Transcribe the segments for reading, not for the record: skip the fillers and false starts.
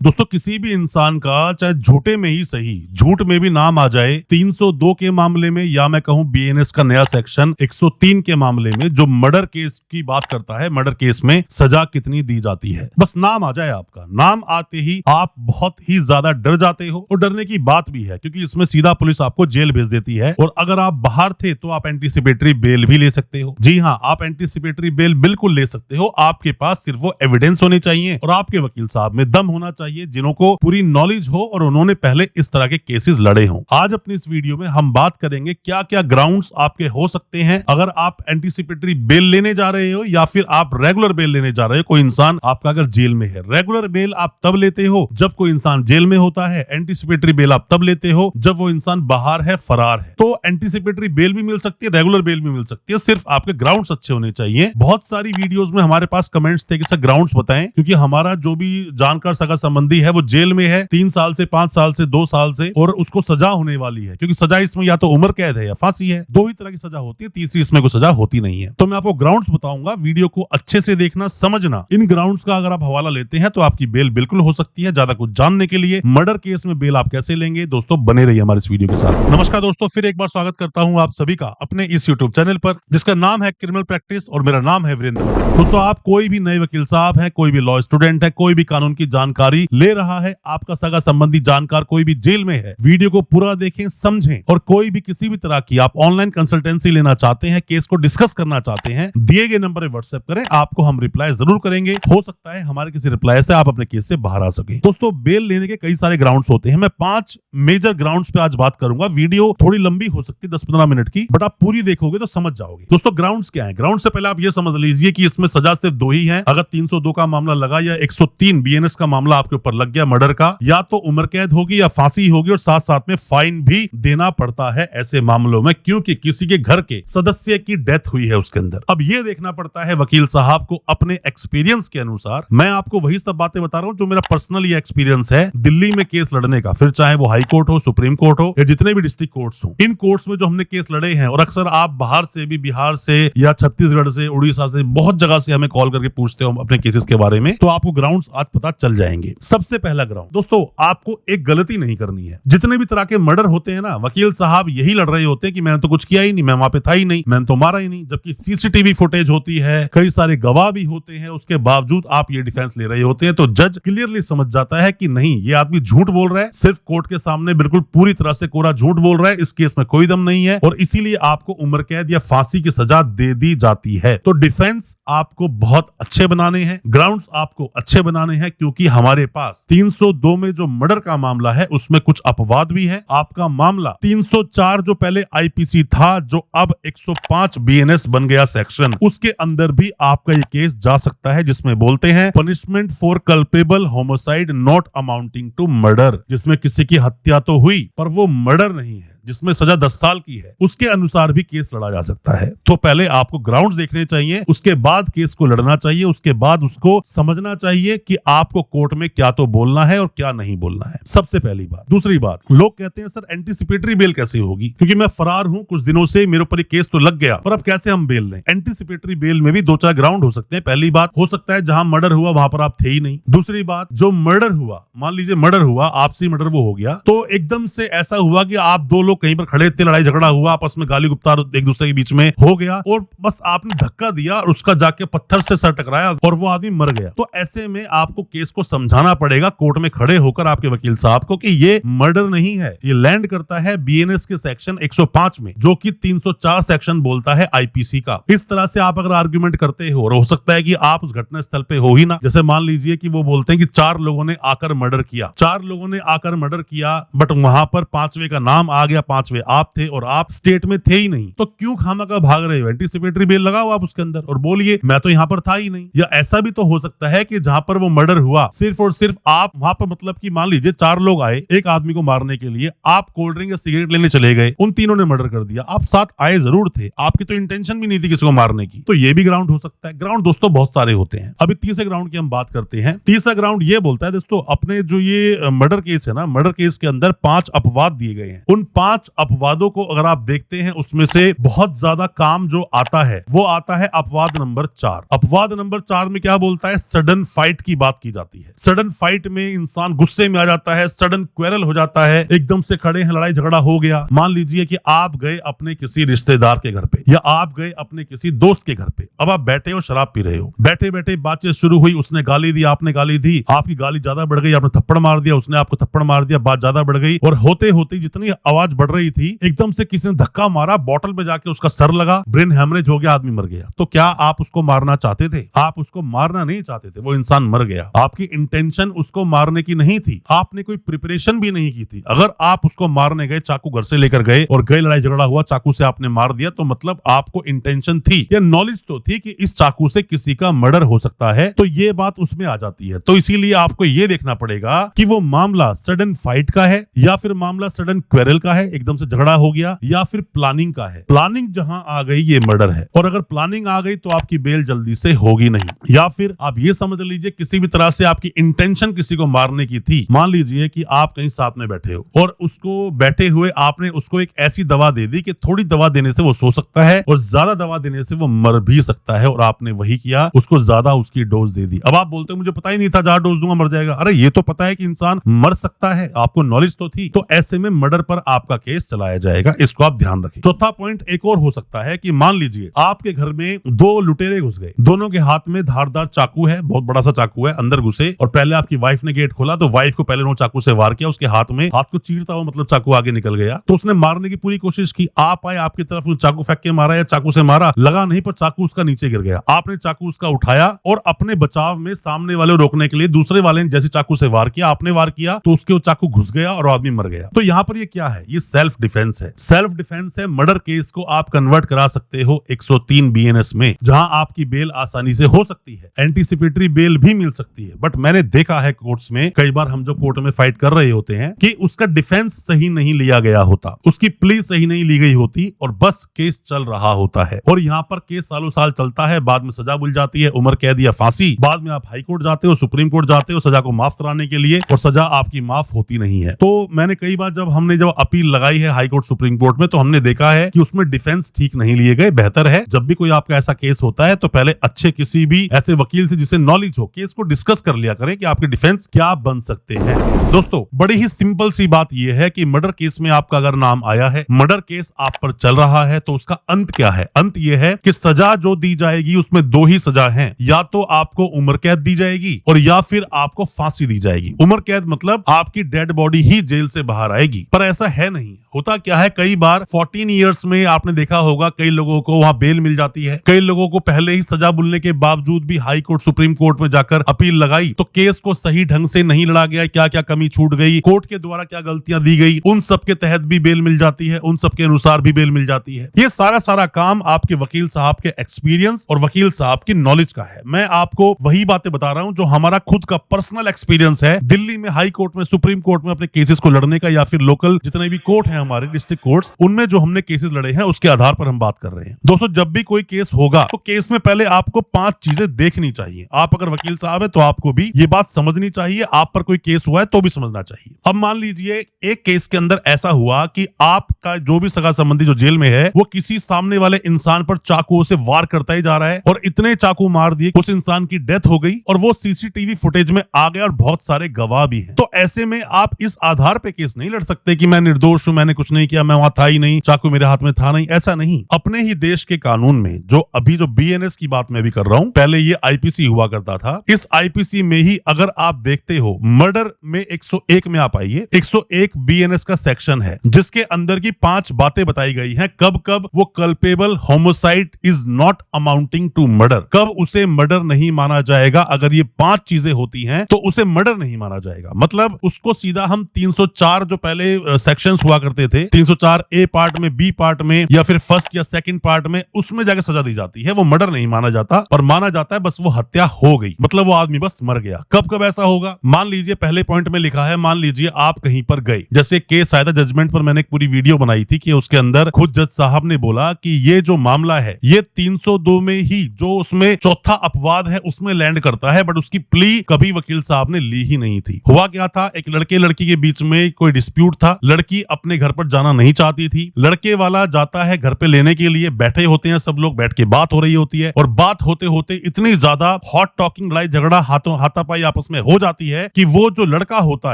दोस्तों किसी भी इंसान का चाहे झूठे में ही सही, झूठ में भी नाम आ जाए 302 के मामले में, या मैं कहूं बीएनएस का नया सेक्शन 103 के मामले में जो मर्डर केस की बात करता है, मर्डर केस में सजा कितनी दी जाती है। बस नाम आ जाए, आपका नाम आते ही आप बहुत ही ज्यादा डर जाते हो। और डरने की बात भी है क्योंकि इसमें सीधा पुलिस आपको जेल भेज देती है। और अगर आप बाहर थे तो आप एंटीसिपेटरी बेल भी ले सकते हो। जी हाँ, आप एंटीसिपेटरी बेल बिल्कुल ले सकते हो। आपके पास सिर्फ वो एविडेंस होने चाहिए और आपके वकील साहब में दम होना चाहिए, जिनको पूरी नॉलेज हो और उन्होंने पहले इस तरह के केसेस लड़े हों। आज अपनी इस वीडियो में हम बात करेंगे क्या क्या ग्राउंड्स आपके हो सकते हैं अगर आप एंटीसिपेटरी बेल लेने जा रहे हो या फिर आप रेगुलर बेल लेने जा रहे हो। कोई इंसान आपका अगर जेल में है, रेगुलर बेल आप तब लेते हो जब कोई इंसान जेल में होता है, एंटीसिपेटरी बेल आप तब लेते हो जब वो इंसान बाहर है, फरार है। तो एंटीसिपेटरी बेल भी मिल सकती है, रेगुलर बेल भी मिल सकती है, सिर्फ आपके ग्राउंड्स अच्छे होने चाहिए। बहुत सारी वीडियोस में हमारे पास कमेंट्स थे कि सर ग्राउंड्स बताएं, क्योंकि हमारा जो भी जानकार सगा संबंधी है वो जेल में है 3 साल से, 5 साल से, 2 साल से, और उसको सजा होने वाली है। क्योंकि सजा इसमें या तो उम्र कैद है या फांसी है, दो ही तरह की सजा होती है, तीसरी इसमें कोई सजा होती नहीं है। तो मैं आपको ग्राउंड्स बताऊंगा, वीडियो को अच्छे से देखना, समझना। इन ग्राउंड्स का अगर आप हवाला लेते हैं तो आपकी बेल बिल्कुल हो सकती है। ज्यादा कुछ जानने के लिए मर्डर केस में बेल आप कैसे लेंगे, दोस्तों बने रहिए हमारे इस वीडियो के साथ। नमस्कार दोस्तों, फिर एक बार स्वागत करता हूं आप सभी का अपने इस यूट्यूब चैनल पर, जिसका नाम है क्रिमिनल प्रैक्टिस, और मेरा नाम है वीरेंद्र। दोस्तों आप कोई भी नए वकील साहब है, कोई भी लॉ स्टूडेंट है, कोई भी कानून की जानकारी ले रहा है, आपका सगा संबंधी जानकार कोई भी जेल में है, वीडियो को पूरा देखें, समझें। और कोई भी किसी भी तरह की आप ऑनलाइन कंसल्टेंसी लेना चाहते हैं, केस को डिस्कस करना चाहते हैं, दिए गए नंबर पर व्हाट्सएप करें, आपको हम रिप्लाई जरूर करेंगे। हो सकता है हमारे किसी रिप्लाई से आप अपने केस से बाहर आ सके। दोस्तों बेल लेने के कई सारे ग्राउंड्स होते हैं। मैं 5 मेजर ग्राउंड्स पे आज बात करूंगा। वीडियो थोड़ी लंबी हो सकती है, 10-15 मिनट की, बट आप पूरी देखोगे तो समझ जाओगे। दोस्तों ग्राउंड्स क्या है? ग्राउंड से पहले आप ये समझ लीजिए कि इसमें सजा सिर्फ 2 ही है। अगर 302 का मामला लगा या 103 बीएनएस का मामला आपके ऊपर लग गया मर्डर का, या तो उम्र कैद होगी या फांसी होगी, और साथ साथ में फाइन भी देना पड़ता है ऐसे मामलों में, क्योंकि किसी के घर के सदस्य की डेथ हुई है उसके अंदर। अब ये देखना पड़ता है वकील साहब को अपने एक्सपीरियंस के अनुसार। मैं आपको वही सब बातें बता रहा हूं जो मेरा पर्सनल ये एक्सपीरियंस है दिल्ली में केस लड़ने का, फिर चाहे वो हाई कोर्ट हो, सुप्रीम कोर्ट हो, या जितने भी डिस्ट्रिक्ट कोर्ट्स हो। इन कोर्ट्स में जो हमने केस लड़े हैं, और अक्सर आप बाहर से भी, बिहार से या छत्तीसगढ़ से, उड़ीसा से, बहुत जगह से हमें कॉल करके पूछते हो अपने केसेस के बारे में, तो आपको ग्राउंड्स आज पता चल जाएंगे। सबसे पहला ग्राउंड दोस्तों, आपको एक गलती नहीं करनी है। जितने भी तरह के मर्डर होते हैं ना, वकील साहब यही लड़ रहे होते हैं कि मैंने तो कुछ किया ही नहीं, मैं वहां पे था ही नहीं, मैंने तो मारा ही नहीं। जबकि सीसीटीवी फुटेज होती है, कई सारे गवाह भी होते हैं, उसके बावजूद आप ये डिफेंस ले रहे होते हैं। तो जज क्लियरली समझ जाता है कि नहीं, ये आदमी झूठ बोल रहा है, सिर्फ कोर्ट के सामने बिल्कुल पूरी तरह से कोरा झूठ बोल रहा है, इस केस में कोई दम नहीं है, और इसीलिए आपको उम्र कैद या फांसी की सजा दे दी जाती है। तो डिफेंस आपको बहुत अच्छे बनाने हैं, ग्राउंड्स आपको अच्छे बनाने हैं, क्योंकि हमारे पास 302 में जो मर्डर का मामला है उसमें कुछ अपवाद भी है। आपका मामला 304 जो पहले आईपीसी था, जो अब 105 बीएनएस बन गया सेक्शन, उसके अंदर भी आपका ये केस जा सकता है, जिसमें बोलते हैं punishment for culpable homicide not amounting to murder, जिसमें किसी की हत्या तो हुई पर वो मर्डर नहीं है, जिसमें सजा 10 साल की है, उसके अनुसार भी केस लड़ा जा सकता है। तो पहले आपको ग्राउंड्स देखने चाहिए, उसके बाद केस को लड़ना चाहिए, उसके बाद उसको समझना चाहिए कि आपको कोर्ट में क्या तो बोलना है और क्या नहीं बोलना है। सबसे पहली बात। दूसरी बात, लोग कहते हैं सर एंटीसिपेटरी बेल कैसे होगी, क्योंकि मैं फरार हूं कुछ दिनों से, मेरे ऊपर केस तो लग गया, पर अब कैसे हम बेल लें? एंटीसिपेटरी बेल में भी 2-4 ग्राउंड हो सकते हैं। पहली बात, हो सकता है जहां मर्डर हुआ वहां पर आप थे ही नहीं। दूसरी बात, जो मर्डर हुआ, मान लीजिए मर्डर हुआ, आपसी मर्डर वो हो गया, तो एकदम से ऐसा हुआ कि आप 2 लोग कहीं पर खड़े थे, लड़ाई झगड़ा हुआ, आपस में गाली गुप्तार एक दूसरे के बीच में हो गया, और बस आपने धक्का दिया और उसका जाके पत्थर से सर टकराया और वो आदमी मर गया। तो ऐसे में आपको केस को समझाना पड़ेगा कोर्ट में खड़े होकर आपके वकील साहब को कि ये मर्डर नहीं है, ये लैंड करता है बीएनएस के सेक्शन 105 में, जो कि 304 सेक्शन बोलता है आईपीसी का। इस तरह से आप अगर आर्ग्यूमेंट करते हो, और हो सकता है कि आप उस घटना स्थल पे हो ही ना, जैसे मान लीजिए कि वो बोलते हैं कि 4 लोगों ने आकर मर्डर किया, 4 लोगों ने आकर मर्डर किया, बट वहां पर 5वें का नाम आ गया, 5वें आप थे और आप स्टेट में थे ही नहीं, तो क्यों खामखा भाग रहे हो? एंटीसिपेटरी बेल लगाओ आप उसके अंदर और बोलिए मैं तो यहाँ पर था ही नहीं। या ऐसा भी तो हो सकता है कि जहां पर वो मर्डर हुआ, सिर्फ और सिर्फ आप वहां पर, मतलब कि मान लीजिए 4 लोग आए एक आदमी को मारने के लिए, आप कोल्ड ड्रिंक या सिगरेट लेने चले गए, उन तीनों ने मर्डर कर दिया, आप साथ आए जरूर थे, आपकी तो इंटेंशन भी नहीं थी किसी को मारने की, तो ये भी ग्राउंड हो सकता है। ग्राउंड दोस्तों बहुत सारे होते हैं। अभी तीसरे ग्राउंड की हम बात करते हैं। तीसरा ग्राउंड ये बोलता है दोस्तों, अपने जो ये मर्डर केस है ना, मर्डर केस के अंदर 5 अपवाद दिए गए हैं, उन 5 5 अपवादों को अगर आप देखते हैं उसमें से बहुत ज्यादा काम जो आता है वो आता है अपवाद नंबर 4। अपवाद नंबर 4 में क्या बोलता है? सडन फाइट की बात की जाती है। सडन फाइट में इंसान गुस्से में आ जाता है, सडन क्वेरल हो जाता है, एकदम से खड़े हैं, लड़ाई झगड़ा हो गया। मान लीजिए कि आप गए अपने किसी रिश्तेदार के घर पे या आप गए अपने किसी दोस्त के घर पे। अब आप बैठे हो, शराब पी रहे हो, बैठे बैठे बातचीत शुरू हुई, उसने गाली दी, आपने गाली दी, आपकी गाली ज्यादा बढ़ गई, आपने थप्पड़ मार दिया, उसने आपको थप्पड़ मार दिया, बात ज्यादा बढ़ गई और होते होते जितनी आवाज बढ़ रही थी एकदम से किसी ने धक्का मारा, बॉटल पे जाके उसका सर लगा, ब्रेन हेमरेज हो गया, आदमी मर गया। तो क्या आप उसको मारना चाहते थे? आप उसको मारना नहीं चाहते थे, वो इंसान मर गया। आपकी इंटेंशन उसको मारने की नहीं थी, आपने कोई प्रिपरेशन भी नहीं की थी। अगर आप उसको मारने गए, चाकू घर से लेकर गए और गए, लड़ाई झगड़ा हुआ, चाकू से आपने मार दिया, तो मतलब आपको इंटेंशन थी या नॉलेज तो थी कि इस चाकू से किसी का मर्डर हो सकता है, तो ये बात उसमें आ जाती है। तो इसीलिए आपको ये देखना पड़ेगा कि वो मामला सडन फाइट का है या फिर मामला सडन क्वेरल का है, एकदम से झगड़ा हो गया, या फिर प्लानिंग का है। प्लानिंग जहां आ गई ये मर्डर है, और अगर प्लानिंग आ गई तो आपकी बेल जल्दी से होगी नहीं। या फिर आप ये समझ लीजिए किसी भी तरह से आपकी इंटेंशन किसी को मारने की थी। मान लीजिए कि आप कहीं साथ में बैठे हो और उसको बैठे हुए आपने उसको एक ऐसी दवा दे दी कि थोड़ी दवा देने से वो सो सकता है और ज्यादा दवा देने से वो मर भी सकता है, और आपने वही किया, उसको ज्यादा उसकी डोज दे दी। अब आप बोलते हो मुझे पता ही नहीं था, जहां डोज दूंगा मर जाएगा। अरे ये तो पता है कि इंसान मर सकता है, आपको नॉलेज तो थी। तो ऐसे में मर्डर पर आपका केस चलाया जाएगा, इसको आप ध्यान रखें। चौथा पॉइंट एक और हो सकता है कि मान लीजिए आपके घर में 2 लुटेरे घुस गए, दोनों के हाथ में धारदार चाकू है, बहुत बड़ा सा चाकू है, अंदर घुसे और पहले आपकी वाइफ ने गेट खोला तो वाइफ को पहले उन्होंने चाकू से वार किया, उसके हाथ को चीरता हुआ मतलब चाकू आगे निकल गया, तो उसने मारने की पूरी कोशिश की। आप आए, आपकी तरफ चाकू फेंक के मारा या चाकू से मारा, लगा नहीं, पर चाकू उसका नीचे गिर गया। आपने चाकू उसका उठाया और अपने बचाव में सामने वाले रोकने के लिए दूसरे वाले ने जैसे चाकू से वार किया, आपने वार किया तो उसके वो चाकू घुस गया और आदमी मर गया। तो यहाँ पर ये क्या है? ये सेल्फ डिफेंस है। सेल्फ डिफेंस है। मर्डर केस को आप कन्वर्ट करा सकते हो 103 बीएनएस में, जहां आपकी बेल आसानी से हो सकती है, एंटीसिपेटरी बेल भी मिल सकती है। बट मैंने देखा है कोर्ट्स में, कई बार हम जो कोर्ट में फाइट कर रहे होते हैं कि उसका डिफेंस सही नहीं लिया गया होता, उसकी प्ली सही नहीं ली गई होती और बस केस चल रहा होता है। और यहाँ पर केस सालों साल चलता है, बाद में सजा बुल जाती है, उम्र कैद या फांसी, बाद में आप हाई कोर्ट जाते हो, सुप्रीम कोर्ट जाते हो सजा को माफ कराने के लिए, और सजा आपकी माफ होती नहीं है। तो मैंने कई बार जब अपील लगाई है हाई कोर्ट सुप्रीम कोर्ट में, तो हमने देखा है कि उसमें डिफेंस ठीक नहीं लिए गए। बेहतर है जब भी कोई आपका ऐसा केस होता है तो पहले अच्छे किसी भी ऐसे वकील से जिसे नॉलेज हो, केस को डिस्कस कर लिया करें कि आपके डिफेंस क्या बन सकते हैं। दोस्तों बड़ी ही सिंपल सी बात यह है कि मर्डर केस में आपका अगर नाम आया है, मर्डर केस आप पर चल रहा है, तो उसका अंत क्या है? अंत यह है कि सजा जो दी जाएगी उसमें 2 ही सजा हैं, या तो आपको उम्र कैद दी जाएगी और या फिर आपको फांसी दी जाएगी। उम्र कैद मतलब आपकी डेड बॉडी ही जेल से बाहर आएगी, पर ऐसा है नहीं। होता क्या है, कई बार 14 इयर्स में आपने देखा होगा कई लोगों को वहां बेल मिल जाती है, कई लोगों को पहले ही सजा बुलने के बावजूद भी हाई कोर्ट सुप्रीम कोर्ट में जाकर अपील लगाई तो केस को सही ढंग से नहीं लड़ा गया, क्या क्या कमी छूट गई, कोर्ट के द्वारा क्या गलतियां दी गई, उन सब के तहत भी बेल मिल जाती है, उन सब के अनुसार भी बेल मिल जाती है। ये सारा काम आपके वकील साहब के एक्सपीरियंस और वकील साहब की नॉलेज का है। मैं आपको वही बातें बता रहा हूं जो हमारा खुद का पर्सनल एक्सपीरियंस है, दिल्ली में हाई कोर्ट में, सुप्रीम कोर्ट में अपने केसेस को लड़ने का, या फिर लोकल जितने भी कोर्ट हैं हमारे डिस्ट्रिक्ट कोर्ट्स, उनमें जो हमने केसेस लड़े हैं उसके आधार पर हम बात कर रहे हैं। दोस्तों जब भी कोई केस होगा तो केस में पहले आपको 5 चीजें देखनी चाहिए। आप अगर वकील साहब है तो आपको भी ये बात समझनी चाहिए, आप पर कोई केस हुआ है तो भी समझना चाहिए। अब मान लीजिए एक केस के अंदर ऐसा हुआ कि आपका जो भी सगा संबंधी जो जेल में है वो किसी सामने वाले इंसान पर चाकुओं से वार करता ही जा रहा है और इतने चाकू मार दिए उस इंसान की डेथ हो गई और वो सीसीटीवी फुटेज में आ गया और बहुत सारे गवाह भी हैं। तो ऐसे में आप इस आधार पे केस नहीं लड़ सकते कि मैं निर्दोष हूं, मैंने कुछ नहीं किया, मैं वहां था ही नहीं, चाकू मेरे हाथ में था नहीं, ऐसा नहीं। अपने ही देश के कानून में जो बीएनएस की बात मैं भी कर रहा हूं, पहले ये आईपीसी हुआ करता था, इस आईपीसी में ही अगर आप देखते हो मर्डर में 101 में आप आइए, 101 बीएनएस का सेक्शन है जिसके अंदर की 5 बातें बताई गई हैं कब कब वो culpable homicide is not amounting to murder, कब उसे मर्डर नहीं माना जाएगा। अगर ये 5 चीजें होती हैं तो उसे मर्डर नहीं माना जाएगा, मतलब उसको सीधा हम 304 जो पहले सेक्शंस हुआ करते थे, 304 ए पार्ट में, बी पार्ट में, या फिर फर्स्ट या सेकंड पार्ट में, उसमें जाकर सजा दी जाती है। वो मर्डर नहीं माना जाता और माना जाता है बस वो हत्या हो गई, मतलब वो आदमी बस मर गया। कब कब ऐसा होगा? मान लीजिए पहले पॉइंट में लिखा है, मान लीजिए आप कहीं पर गए, जैसे केस आया था जजमेंट पर, मैंने एक पूरी वीडियो बनाई थी कि उसके अंदर खुद जज साहब ने बोला कि ये जो मामला है ये 302 में ही जो उसमें चौथा अपवाद है उसमें लैंड करता है, बट उसकी प्ली कभी वकील साहब ने ली ही नहीं थी। हुआ क्या था, एक लड़के लड़की के बीच में कोई डिस्प्यूट था, लड़की अपने घर पर जाना नहीं चाहती थी। लड़के वाला जाता है घर पे लेने के लिए, बैठे होते हैं सब लोग, बैठ के बात हो रही होती है और बात होते होते इतनी ज्यादा हॉट टॉकिंग, लड़ाई झगड़ा, हाथापाई आपस में हो जाती है कि वो जो लड़का होता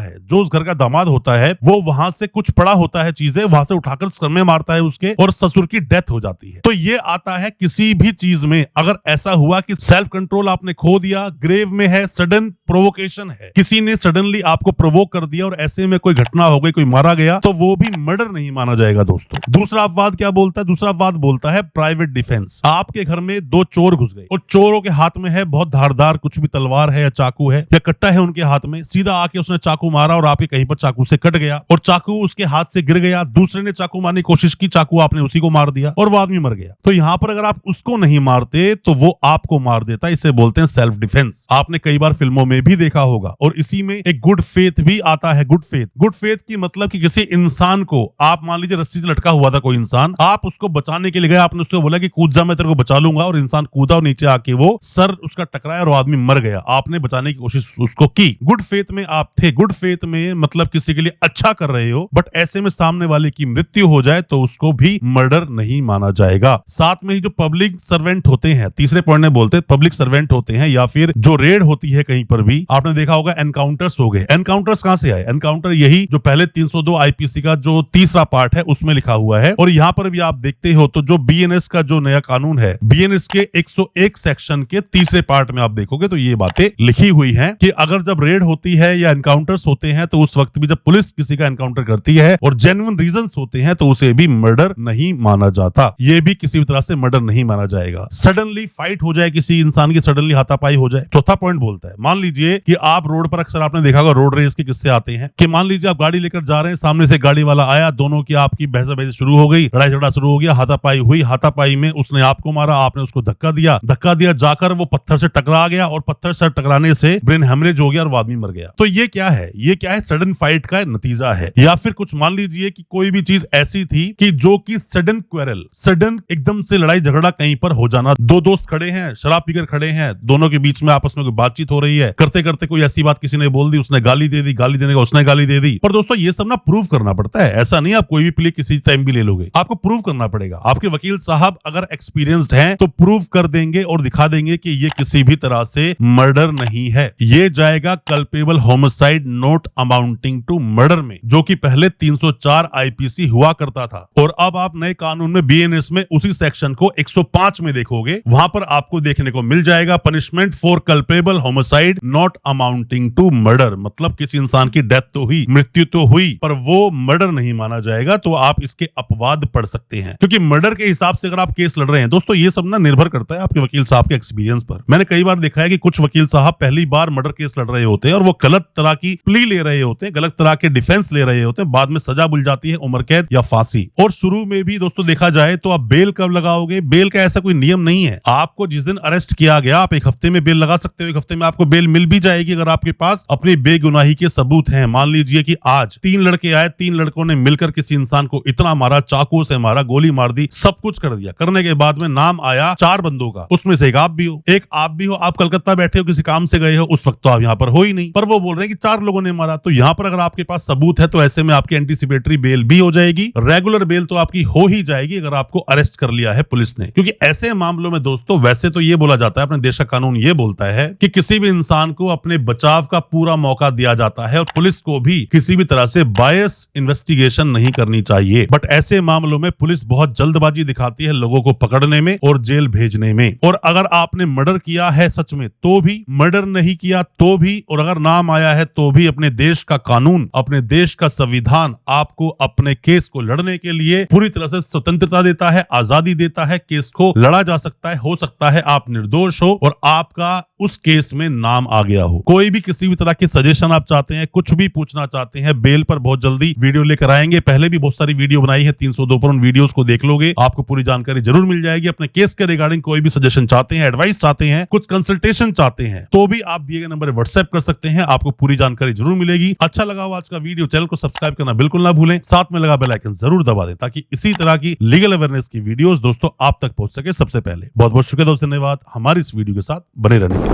है, जो उस घर का दामाद होता है, वो वहां से कुछ पड़ा होता है चीजें, वहां से उठाकर सर में मारता है उसके, और ससुर की डेथ हो जाती है। तो ये आता है किसी भी चीज में अगर ऐसा हुआ कि सेल्फ कंट्रोल आपने खो दिया, ग्रेव में है, सडन प्रोवोकेशन है, किसी ने सडनली आपको प्रोवोक कर दिया और ऐसे में कोई घटना हो गई, कोई मारा गया, तो वो भी मर्डर नहीं माना जाएगा दोस्तों। दूसरा अपवाद क्या बोलता है? दूसरा अपवाद बोलता है प्राइवेट डिफेंस। आपके घर में दो चोर घुस गए और चोरों के हाथ में है बहुत धारदार कुछ भी, तलवार है या चाकू है या कट्टा है उनके हाथ में, सीधा आके उसने चाकू मारा और आपके कहीं पर चाकू से कट गया और चाकू उसके हाथ से गिर गया, दूसरे ने चाकू मारने की कोशिश की, चाकू आपने उसी को मार दिया और वो आदमी मर गया। तो यहाँ पर अगर आप उसको नहीं मारते तो वो आपको मार देता, इसे बोलते हैं सेल्फ डिफेंस। आपने कई बार फिल्मों में भी देखा होगा। और इसी में एक गुड फेथ भी आता है। गुड फेथ, गुड फेथ की मतलब कि किसी इंसान को, आप मान लीजिए रस्सी से लटका हुआ था कोई इंसान, आप उसको बचाने के लिए गए, आपने उसको बोला कि कूद जा, मैं तेरे को बचा लूंगा, और इंसान कूदा और नीचे आके वो सर उसका टकराया और आदमी मर गया। आपने बचाने की कोशिश उसको की, गुड फेथ में आप थे। गुड फेथ में मतलब किसी के लिए अच्छा कर रहे हो, बट ऐसे में सामने वाले की मृत्यु हो जाए तो उसको भी मर्डर नहीं माना जाएगा। साथ में ही जो पब्लिक सर्वेंट होते हैं, तीसरे पॉइंट में बोलते हैं पब्लिक सर्वेंट होते हैं, या फिर जो रेड होती है कहीं पर भी, आपने देखा होगा एनकाउंटर्स हो गए। एनकाउंटर्स कहां से आए? एनकाउंटर यही जो पहले 302 आईपीसी का जो तीसरा पार्ट है उसमें लिखा हुआ है। और यहां पर भी आप देखते हो तो जो बीएनएस का जो नया कानून है, बीएनएस के 101 सेक्शन के तीसरे पार्ट में आप देखोगे तो ये बातें लिखी हुई हैं कि अगर जब रेड होती है या एनकाउंटर्स होते हैं तो उस वक्त भी जब पुलिस किसी का एनकाउंटर करती है और जेन्युइन रीजंस होते हैं तो उसे भी मर्डर नहीं माना जाता। ये भी किसी भी तरह से मर्डर नहीं माना जाएगा। सडनली फाइट हो जाए किसी इंसान की, सडनली हाथापाई हो जाए। चौथा पॉइंट बोलता है, मान लीजिए कि आप रोड पर, अक्सर आपने देखा होगा रोड रेस के किस्से आते हैं कि मान लीजिए आप गाड़ी लेकर जा रहे हैं, सामने से गाड़ी वाला आया, दोनों की आपकी बहस शुरू हो गई, लड़ाई झगड़ा शुरू हो गया, हाथापाई हुई। हाथापाई में उसने आपको मारा, आपने उसको धक्का दिया, जाकर वो पत्थर से टकरा गया और पत्थर से टकराने से ब्रेन हेमरेज हो गया और वो आदमी मर गया। तो ये क्या है? ये क्या है? सडन फाइट का नतीजा है। या फिर कुछ मान लीजिए कि कोई भी चीज ऐसी थी कि जो कि सडन क्वेरल, सडन एकदम से लड़ाई झगड़ा कहीं पर हो जाना। दो दोस्त खड़े हैं, शराब पीकर खड़े हैं, दोनों के बीच में आपस में कोई बातचीत हो रही है, करते करते कोई ऐसी बात किसी ने बोल दी, उसने गाली दे दी, गाली देने का उसने गाली दे दी। पर दोस्तों ये सब ना प्रूव करना पड़ता है। ऐसा नहीं आप कोई भी प्ले किसी टाइम भी ले लोगे, आपको प्रूव करना पड़ेगा। आपके वकील साहब अगर एक्सपीरियंस्ड हैं तो प्रूव कर देंगे और दिखा देंगे कि ये किसी भी तरह से मर्डर नहीं है। ये जाएगा culpable homicide not amounting to murder में, जो कि पहले 304 आईपीसी हुआ करता था। और अब आप नए कानून में बीएनएस में उसी सेक्शन को 105 में देखोगे, वहां पर आपको देखने को मिल जाएगा punishment for culpable homicide not amounting to murder. मतलब किसी इंसान की डेथ तो हुई, मृत्यु तो हुई, पर वो मर्डर नहीं माना जाएगा। तो आप इसके अपवाद पढ़ सकते हैं, क्योंकि मर्डर के हिसाब से अगर आप केस लड़ रहे हैं दोस्तों, ये सब ना निर्भर करता है आपके वकील साहब के एक्सपीरियंस पर। मैंने कई बार देखा है कि कुछ वकील साहब पहली बार मर्डर केस लड़ रहे होते हैं और वो गलत तरह की प्ली ले रहे होते हैं, गलत तरह के डिफेंस ले रहे होते हैं, बाद में सजा बुल जाती है, उम्र कैद या फांसी। और शुरू में भी दोस्तों देखा जाए तो आप बेल कब लगाओगे? बेल का ऐसा कोई नियम नहीं है। आपको जिस दिन अरेस्ट किया गया आप एक हफ्ते में बेल लगा सकते हो, एक हफ्ते में आपको बेल मिल भी जाएगी अगर आपके पास अपनी बेगुनाही के सबूत हैं। मान लीजिए कि आज 3 लड़के आए, 3 लड़कों ने मिलकर किसी इंसान को इतना मारा, चाकू से मारा, गोली मार दी, सब कुछ कर दिया। करने के बाद में नाम आया 4 बंदों का, उसमें से एक आप भी हो, आप कलकत्ता बैठे हो, किसी काम से गए हो, उस वक्त तो आप यहाँ पर हो ही नहीं, पर वो बोल रहे हैं कि 4 लोगों ने मारा। तो यहाँ पर अगर आपके पास सबूत है तो ऐसे में आपकी एंटीसिपेटरी बेल भी हो जाएगी, रेगुलर बेल तो आपकी हो ही जाएगी अगर आपको अरेस्ट कर लिया है पुलिस ने। क्योंकि ऐसे मामलों में दोस्तों वैसे तो ये बोला जाता है, अपने देश का कानून ये बोलता है कि किसी भी इंसान को अपने बचाव का पूरा मौका दिया जाता है और पुलिस को भी किसी भी तरह से बायस इन्वेस्टिगेशन नहीं करनी चाहिए। बट ऐसे मामलों में पुलिस बहुत जल्दबाजी दिखाती है लोगों को पकड़ने में और जेल भेजने में। और अगर आपने मर्डर किया है सच में तो भी, मर्डर नहीं किया तो भी, और अगर नाम आया है तो भी, अपने देश का कानून, अपने देश का संविधान आपको अपने केस को लड़ने के लिए पूरी तरह से स्वतंत्रता देता है, आजादी देता है। केस को लड़ा जा सकता है, हो सकता है आप निर्दोष हो और आपका उस केस में नाम आ गया हो। कोई भी किसी भी तरह के सजेशन आप चाहते हैं, कुछ भी पूछना चाहते हैं, बेल पर बहुत जल्दी वीडियो लेकर आएंगे। पहले भी बहुत सारी वीडियो बनाई है 302 पर, उन वीडियोस को देख लोगे, आपको पूरी जानकारी जरूर मिल जाएगी। अपने केस के रिगार्डिंग कोई भी सजेशन चाहते हैं, एडवाइस चाहते हैं, कुछ कंसल्टेशन चाहते हैं, तो भी आप दिए गए नंबर पर व्हाट्सएप कर सकते हैं, आपको पूरी जानकारी जरूर मिलेगी। अच्छा लगा हो आज का वीडियो, चैनल को सब्सक्राइब करना बिल्कुल ना भूलें, साथ में लगा बेल आइकन जरूर दबा दें ताकि इसी तरह की लीगल अवेयरनेस की वीडियोस दोस्तों आप तक पहुंच सके सबसे पहले। बहुत बहुत शुक्रिया दोस्तों, धन्यवाद हमारी इस वीडियो के साथ बने रहने के लिए।